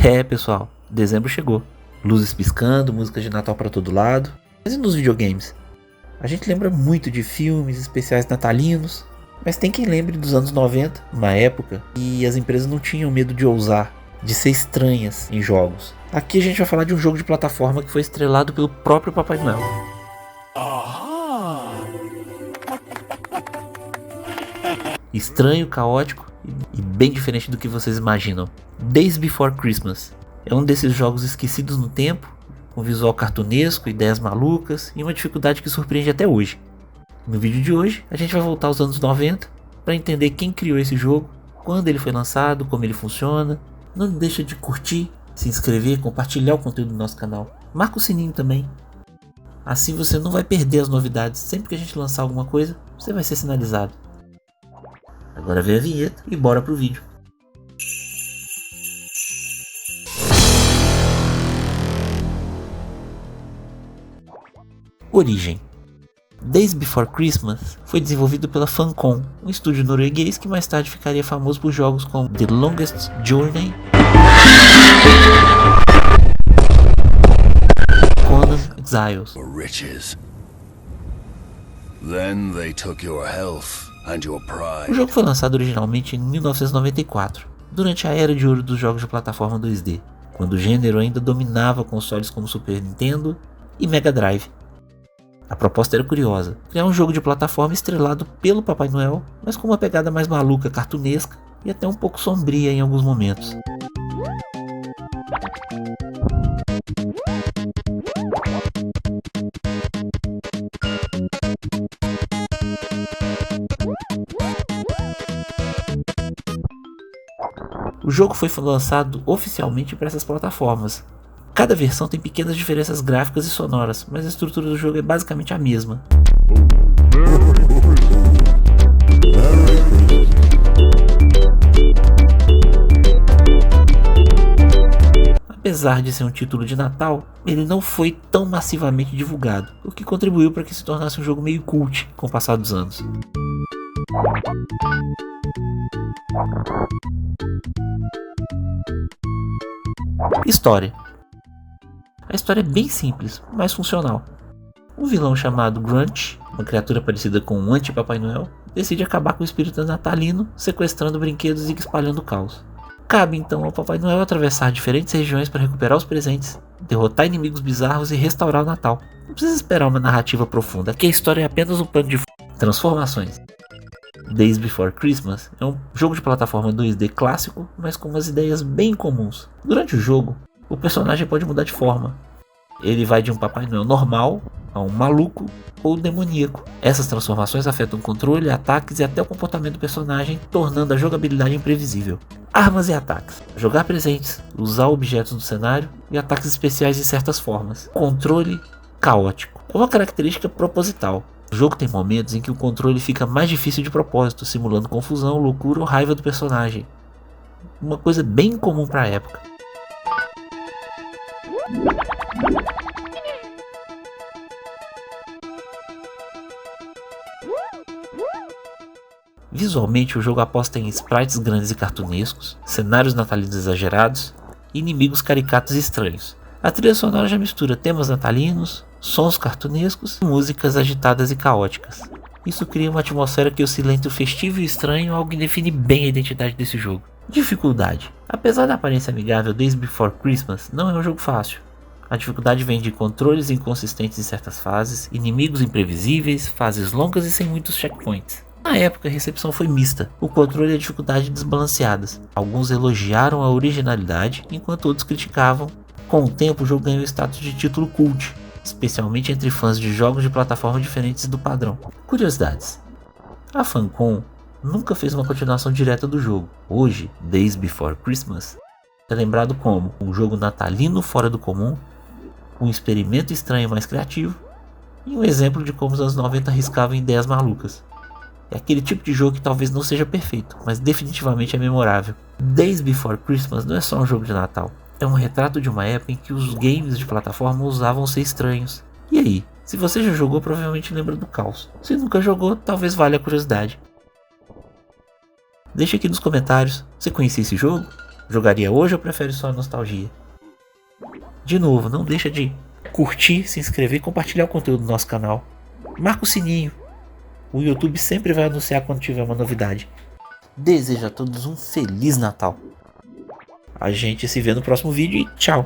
É, pessoal, dezembro chegou. Luzes piscando, músicas de Natal pra todo lado. Mas e nos videogames? A gente lembra muito de filmes especiais natalinos, mas tem quem lembre dos anos 90, uma época que as empresas não tinham medo de ousar, de ser estranhas em jogos. Aqui a gente vai falar de um jogo de plataforma que foi estrelado pelo próprio Papai Noel. Estranho, caótico e bem diferente do que vocês imaginam. Days Before Christmas é um desses jogos esquecidos no tempo, com visual cartunesco, ideias malucas e uma dificuldade que surpreende até hoje. No vídeo de hoje a gente vai voltar aos anos 90 para entender quem criou esse jogo, quando ele foi lançado, como ele funciona. Não deixa de curtir, se inscrever, compartilhar o conteúdo do nosso canal. Marca o sininho também. Assim você não vai perder as novidades. Sempre que a gente lançar alguma coisa, você vai ser sinalizado. Agora vem a vinheta e bora pro vídeo. Origem. Days Before Christmas foi desenvolvido pela Funcom, um estúdio norueguês que mais tarde ficaria famoso por jogos como The Longest Journey, Conan Exiles. O jogo foi lançado originalmente em 1994, durante a era de ouro dos jogos de plataforma 2D, quando o gênero ainda dominava consoles como Super Nintendo e Mega Drive. A proposta era curiosa, criar um jogo de plataforma estrelado pelo Papai Noel, mas com uma pegada mais maluca, cartunesca e até um pouco sombria em alguns momentos. O jogo foi lançado oficialmente para essas plataformas. Cada versão tem pequenas diferenças gráficas e sonoras, mas a estrutura do jogo é basicamente a mesma. Apesar de ser um título de Natal, ele não foi tão massivamente divulgado, o que contribuiu para que se tornasse um jogo meio cult com o passar dos anos. História. A história é bem simples, mas funcional. Um vilão chamado Grunch, uma criatura parecida com um anti-Papai Noel, decide acabar com o espírito natalino, sequestrando brinquedos e espalhando caos. Cabe então ao Papai Noel atravessar diferentes regiões para recuperar os presentes, derrotar inimigos bizarros e restaurar o Natal. Não precisa esperar uma narrativa profunda, aqui a história é apenas um pano de transformações. Days Before Christmas é um jogo de plataforma 2D clássico, mas com umas ideias bem comuns. Durante o jogo, o personagem pode mudar de forma. Ele vai de um Papai Noel normal a um maluco ou demoníaco. Essas transformações afetam o controle, ataques e até o comportamento do personagem, tornando a jogabilidade imprevisível. Armas e ataques. Jogar presentes, usar objetos do cenário e ataques especiais de certas formas. Controle caótico. É uma característica proposital. O jogo tem momentos em que o controle fica mais difícil de propósito, simulando confusão, loucura ou raiva do personagem. Uma coisa bem comum para a época. Visualmente, o jogo aposta em sprites grandes e cartunescos, cenários natalinos exagerados e inimigos caricatos e estranhos. A trilha sonora já mistura temas natalinos, sons cartunescos e músicas agitadas e caóticas. Isso cria uma atmosfera que oscila entre o festivo e o estranho, algo que define bem a identidade desse jogo. Dificuldade. Apesar da aparência amigável, Days Before Christmas não é um jogo fácil. A dificuldade vem de controles inconsistentes em certas fases, inimigos imprevisíveis, fases longas e sem muitos checkpoints. Na época a recepção foi mista, o controle e a dificuldade desbalanceadas. Alguns elogiaram a originalidade, enquanto outros criticavam. Com o tempo o jogo ganhou o status de título cult, especialmente entre fãs de jogos de plataforma diferentes do padrão. Curiosidades. A Funcom nunca fez uma continuação direta do jogo. Hoje, Days Before Christmas é lembrado como um jogo natalino fora do comum, um experimento estranho mais criativo e um exemplo de como os anos 90 arriscavam ideias malucas. É aquele tipo de jogo que talvez não seja perfeito, mas definitivamente é memorável. Days Before Christmas não é só um jogo de Natal, é um retrato de uma época em que os games de plataforma usavam ser estranhos. E aí, se você já jogou, provavelmente lembra do caos. Se nunca jogou, talvez valha a curiosidade. Deixa aqui nos comentários, você conhecia esse jogo? Jogaria hoje ou prefere só a nostalgia? De novo, não deixa de curtir, se inscrever e compartilhar o conteúdo do nosso canal. Marca o sininho. O YouTube sempre vai anunciar quando tiver uma novidade. Desejo a todos um Feliz Natal. A gente se vê no próximo vídeo e tchau!